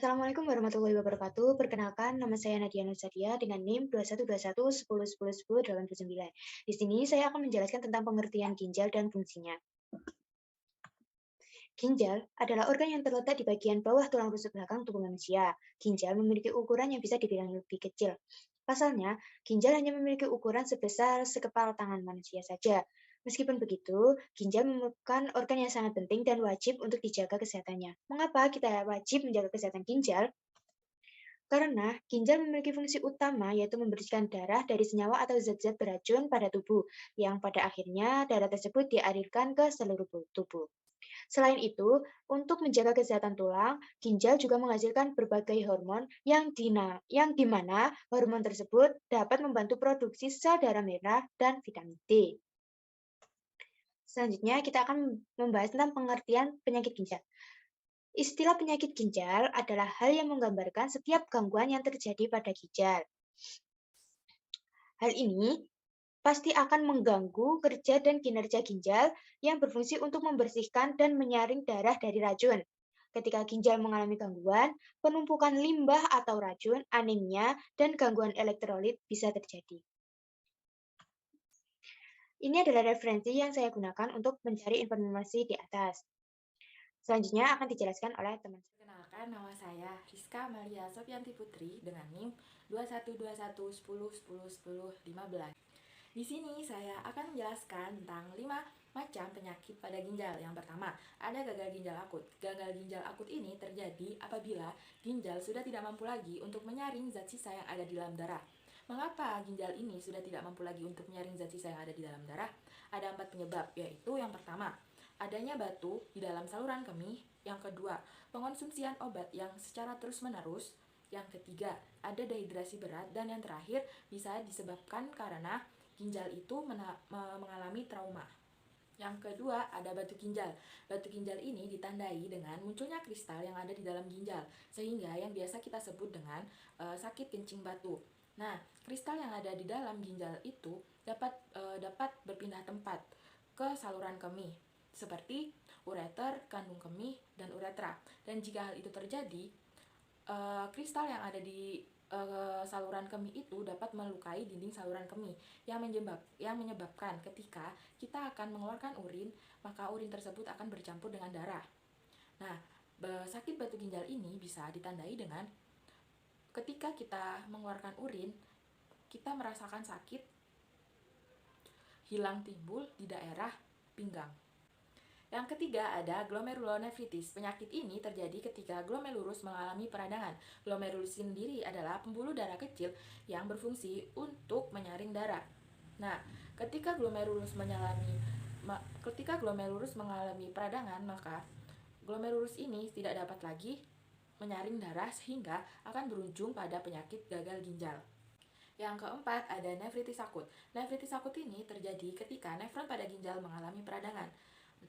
Assalamualaikum warahmatullahi wabarakatuh. Perkenalkan, nama saya Nadia Nusadia dengan NIM 212110101089. Di sini saya akan menjelaskan tentang pengertian ginjal dan fungsinya. Ginjal adalah organ yang terletak di bagian bawah tulang rusuk belakang tubuh manusia. Ginjal memiliki ukuran yang bisa dibilang lebih kecil. Pasalnya, ginjal hanya memiliki ukuran sebesar sekepal tangan manusia saja. Meskipun begitu, ginjal merupakan organ yang sangat penting dan wajib untuk dijaga kesehatannya. Mengapa kita wajib menjaga kesehatan ginjal? Karena ginjal memiliki fungsi utama yaitu membersihkan darah dari senyawa atau zat-zat beracun pada tubuh, yang pada akhirnya darah tersebut dialirkan ke seluruh tubuh. Selain itu, untuk menjaga kesehatan tulang, ginjal juga menghasilkan berbagai hormon yang di mana hormon tersebut dapat membantu produksi sel darah merah dan vitamin D. Selanjutnya, kita akan membahas tentang pengertian penyakit ginjal. Istilah penyakit ginjal adalah hal yang menggambarkan setiap gangguan yang terjadi pada ginjal. Hal ini pasti akan mengganggu kerja dan kinerja ginjal yang berfungsi untuk membersihkan dan menyaring darah dari racun. Ketika ginjal mengalami gangguan, penumpukan limbah atau racun, anemia, dan gangguan elektrolit bisa terjadi. Ini adalah referensi yang saya gunakan untuk mencari informasi di atas. Selanjutnya akan dijelaskan oleh teman saya. Perkenalkan, nama saya Rizka Malia Sofianti Putri dengan NIM 212110101015. Di sini saya akan menjelaskan tentang 5 macam penyakit pada ginjal. Yang pertama, ada gagal ginjal akut. Gagal ginjal akut ini terjadi apabila ginjal sudah tidak mampu lagi untuk menyaring zat sisa yang ada di dalam darah. Mengapa ginjal ini sudah tidak mampu lagi untuk menyaring zat sisa yang ada di dalam darah? Ada 4 penyebab, yaitu yang pertama, adanya batu di dalam saluran kemih. Yang kedua, pengonsumsian obat yang secara terus-menerus. Yang ketiga, ada dehidrasi berat. Dan yang terakhir, bisa disebabkan karena ginjal itu mengalami trauma. Yang kedua, ada batu ginjal. Batu ginjal ini ditandai dengan munculnya kristal yang ada di dalam ginjal, sehingga yang biasa kita sebut dengan sakit kencing batu. Nah, kristal yang ada di dalam ginjal itu dapat berpindah tempat ke saluran kemih, seperti ureter, kandung kemih, dan uretra. Dan jika hal itu terjadi, kristal yang ada di saluran kemih itu dapat melukai dinding saluran kemih yang menyebabkan ketika kita akan mengeluarkan urin, maka urin tersebut akan bercampur dengan darah. Nah, sakit batu ginjal ini bisa ditandai dengan ketika kita mengeluarkan urin, kita merasakan sakit hilang timbul di daerah pinggang. Yang ketiga ada glomerulonefritis. Penyakit ini terjadi ketika glomerulus mengalami peradangan. Glomerulus sendiri adalah pembuluh darah kecil yang berfungsi untuk menyaring darah. Nah, ketika glomerulus mengalami peradangan, maka glomerulus ini tidak dapat lagi menyaring darah sehingga akan berujung pada penyakit gagal ginjal. Yang keempat ada nefritis akut. Nefritis akut ini terjadi ketika nefron pada ginjal mengalami peradangan.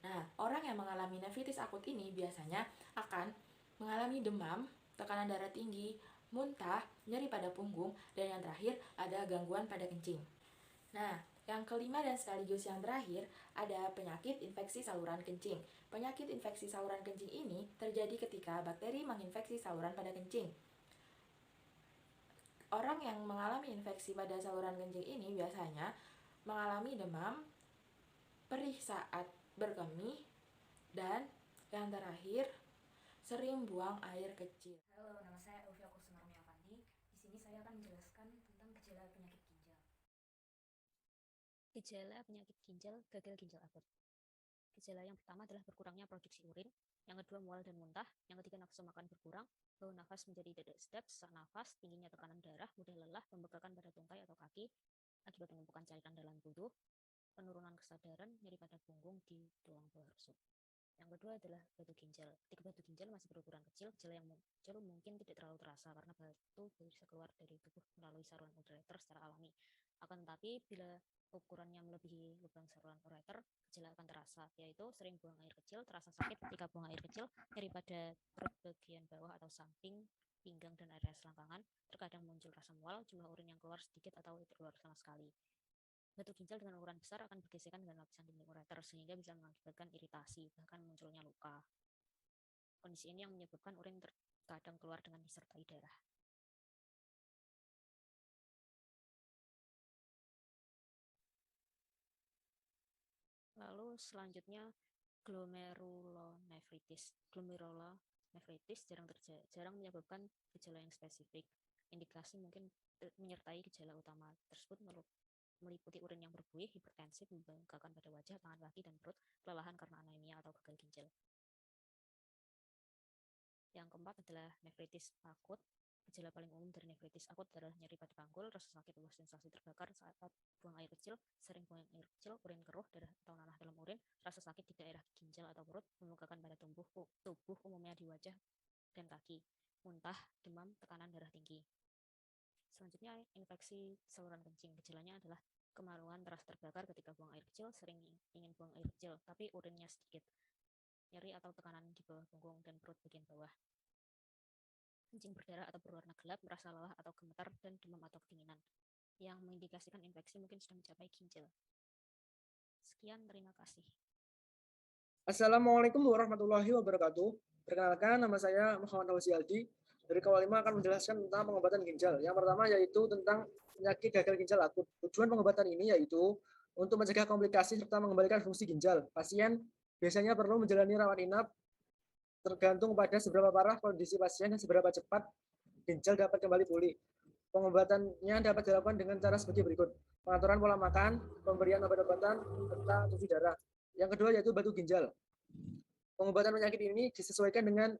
Nah, orang yang mengalami nefritis akut ini biasanya akan mengalami demam, tekanan darah tinggi, muntah, nyeri pada punggung, dan yang terakhir ada gangguan pada kencing. Nah, yang kelima dan sekaligus yang terakhir ada penyakit infeksi saluran kencing. Penyakit infeksi saluran kencing ini terjadi ketika bakteri menginfeksi saluran pada kencing. Orang yang mengalami infeksi pada saluran kencing ini biasanya mengalami demam, perih saat berkemih, dan yang terakhir sering buang air kecil. Halo, nama saya Elvia Kusumar Avandi. Di sini saya akan menjelaskan tentang gejala penyakit ginjal. Gejala penyakit ginjal, gagal ginjal akut. Gejala yang pertama adalah berkurangnya produksi urin, yang kedua mual dan muntah, yang ketiga nafsu makan berkurang, bau nafas menjadi tidak sedap, sesak nafas, tingginya tekanan darah, mudah lelah, pembekakan pada tungkai atau kaki akibat penumpukan cairan dalam tubuh, penurunan kesadaran, nyeri pada punggung di tulang bawah rusuk. Yang kedua adalah batu ginjal. Ketika batu ginjal masih berukuran kecil, gejala yang muncul mungkin tidak terlalu terasa karena batu bisa keluar dari tubuh melalui saluran ureter secara alami. Akan tetapi, bila ukurannya melebihi lubang saluran ureter, gejala akan terasa, yaitu sering buang air kecil, terasa sakit ketika buang air kecil, nyeri pada perut bagian bawah atau samping, pinggang dan area selangkangan, terkadang muncul rasa mual, jumlah urin yang keluar sedikit atau tidak keluar sama sekali. Batu ginjal dengan ukuran besar akan bergesekan dengan lapisan dinding ureter sehingga bisa mengakibatkan iritasi, bahkan munculnya luka. Kondisi ini yang menyebabkan urin kadang keluar dengan disertai darah. Lalu selanjutnya glomerulonefritis. Glomerulonefritis jarang menyebabkan gejala yang spesifik. Indikasi mungkin menyertai gejala utama tersebut meliputi urin yang berbuih, hipertensif, membengkakkan pada wajah, tangan, kaki, dan perut, kelelahan karena anemia atau gagal ginjal. Yang keempat adalah nefritis akut. Gejala paling umum dari nefritis akut adalah nyeri pada panggul, rasa sakit atau sensasi terbakar saat buang air kecil, sering buang air kecil, urin keruh, darah atau nanah dalam urin, rasa sakit di daerah ginjal atau perut, membengkakkan pada tubuh umumnya di wajah dan kaki, muntah, demam, tekanan darah tinggi. Selanjutnya, infeksi saluran kencing. Gejalanya adalah kemaluan, terasa terbakar ketika buang air kecil, sering ingin buang air kecil, tapi urinnya sedikit, nyeri atau tekanan di bawah punggung dan perut bagian bawah, kencing berdarah atau berwarna gelap, merasa lelah atau gemetar, dan demam atau kedinginan. Yang mengindikasikan infeksi mungkin sudah mencapai ginjal. Sekian, terima kasih. Assalamualaikum warahmatullahi wabarakatuh. Perkenalkan, nama saya Muhammad Fauzi Aldi. Dari Kawal 5 akan menjelaskan tentang pengobatan ginjal. Yang pertama yaitu tentang penyakit gagal ginjal akut. Tujuan pengobatan ini yaitu untuk mencegah komplikasi serta mengembalikan fungsi ginjal. Pasien biasanya perlu menjalani rawat inap tergantung pada seberapa parah kondisi pasien dan seberapa cepat ginjal dapat kembali pulih. Pengobatannya dapat dilakukan dengan cara sebagai berikut: pengaturan pola makan, pemberian obat-obatan, serta cuci darah. Yang kedua yaitu batu ginjal. Pengobatan penyakit ini disesuaikan dengan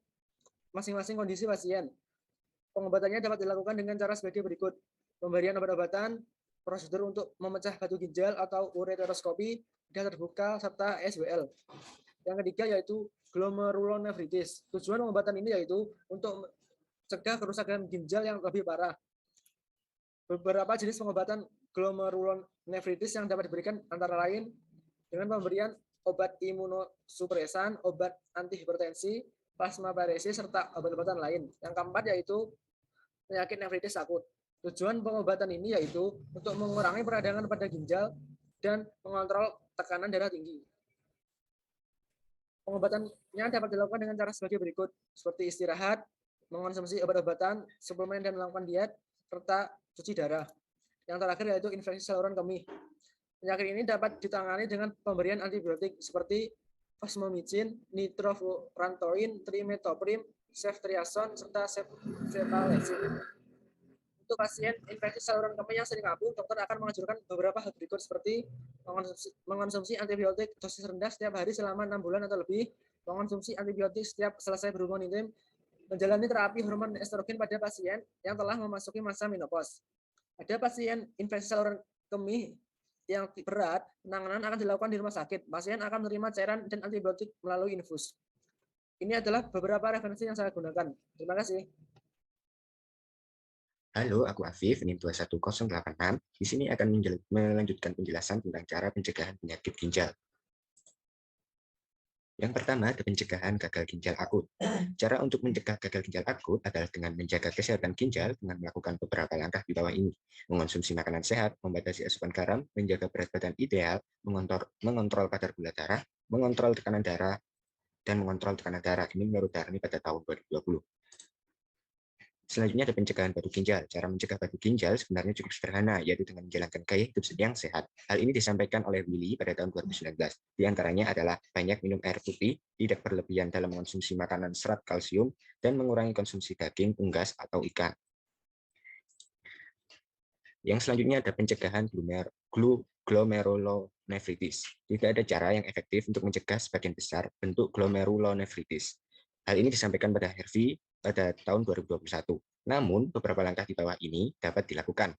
masing-masing kondisi pasien. Pengobatannya dapat dilakukan dengan cara sebagai berikut: pemberian obat-obatan, prosedur untuk memecah batu ginjal atau ureteroskopi, bedah terbuka, serta SWL. Yang ketiga yaitu glomerulonefritis. Tujuan pengobatan ini yaitu untuk mencegah kerusakan ginjal yang lebih parah. Beberapa jenis pengobatan glomerulonefritis yang dapat diberikan antara lain dengan pemberian obat imunosupresan, obat antihipertensi, plasmaparesis, serta obat-obatan lain. Yang keempat yaitu penyakit nefritis akut. Tujuan pengobatan ini yaitu untuk mengurangi peradangan pada ginjal dan mengontrol tekanan darah tinggi. Pengobatannya dapat dilakukan dengan cara sebagai berikut, seperti istirahat, mengonsumsi obat-obatan, suplemen, dan melakukan diet, serta cuci darah. Yang terakhir yaitu infeksi saluran kemih. Penyakit ini dapat ditangani dengan pemberian antibiotik seperti fosfomycin, nitrofurantoin, trimethoprim, ceftriaxone, serta cefalexin. Untuk pasien infeksi saluran kemih yang sering kambuh, dokter akan menganjurkan beberapa hal berikut seperti mengonsumsi antibiotik dosis rendah setiap hari selama 6 bulan atau lebih, mengonsumsi antibiotik setiap selesai berhubungan intim, menjalani terapi hormon estrogen pada pasien yang telah memasuki masa menopause. Ada pasien infeksi saluran kemih yang berat, penanganan akan dilakukan di rumah sakit. Pasien akan menerima cairan dan antibiotik melalui infus. Ini adalah beberapa referensi yang saya gunakan. Terima kasih. Halo, aku Afif, NIM 21086. Di sini akan melanjutkan penjelasan tentang cara pencegahan penyakit ginjal. Yang pertama, ada pencegahan gagal ginjal akut. Cara untuk mencegah gagal ginjal akut adalah dengan menjaga kesehatan ginjal dengan melakukan beberapa langkah di bawah ini: mengonsumsi makanan sehat, membatasi asupan garam, menjaga berat badan ideal, mengontrol kadar gula darah, mengontrol tekanan darah, dan mengontrol tekanan darah. Ini menurut Darni pada tahun 2020. Selanjutnya ada pencegahan batu ginjal. Cara mencegah batu ginjal sebenarnya cukup sederhana, yaitu dengan menjalankan gaya hidup yang sehat. Hal ini disampaikan oleh Willy pada tahun 2019. Di antaranya adalah banyak minum air putih, tidak berlebihan dalam mengonsumsi makanan serat kalsium, dan mengurangi konsumsi daging, unggas, atau ikan. Yang selanjutnya ada pencegahan glomerulonefritis. Tidak ada cara yang efektif untuk mencegah sebagian besar bentuk glomerulonefritis. Hal ini disampaikan pada Hervey pada tahun 2021. Namun, beberapa langkah di bawah ini dapat dilakukan,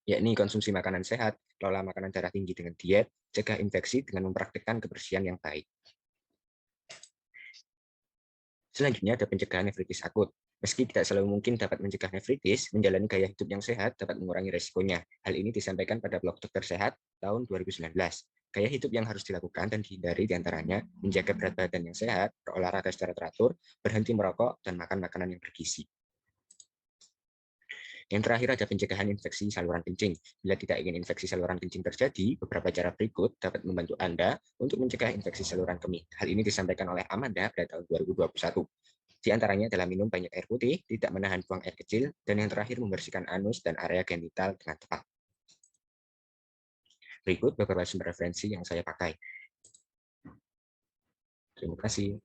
yakni konsumsi makanan sehat, kelola makanan darah tinggi dengan diet, cegah infeksi dengan mempraktikkan kebersihan yang baik. Selanjutnya ada pencegahan nefritis akut. Meski tidak selalu mungkin dapat mencegah nefritis, menjalani gaya hidup yang sehat dapat mengurangi resikonya. Hal ini disampaikan pada blog Dokter Sehat tahun 2019. Gaya hidup yang harus dilakukan dan dihindari diantaranya menjaga berat badan yang sehat, berolahraga secara teratur, berhenti merokok, dan makan makanan yang bergizi. Yang terakhir ada pencegahan infeksi saluran kencing. Bila tidak ingin infeksi saluran kencing terjadi, beberapa cara berikut dapat membantu Anda untuk mencegah infeksi saluran kemih. Hal ini disampaikan oleh Amanda pada tahun 2021. Di antaranya adalah minum banyak air putih, tidak menahan buang air kecil, dan yang terakhir membersihkan anus dan area genital dengan tepat. Berikut beberapa sumber referensi yang saya pakai. Terima kasih.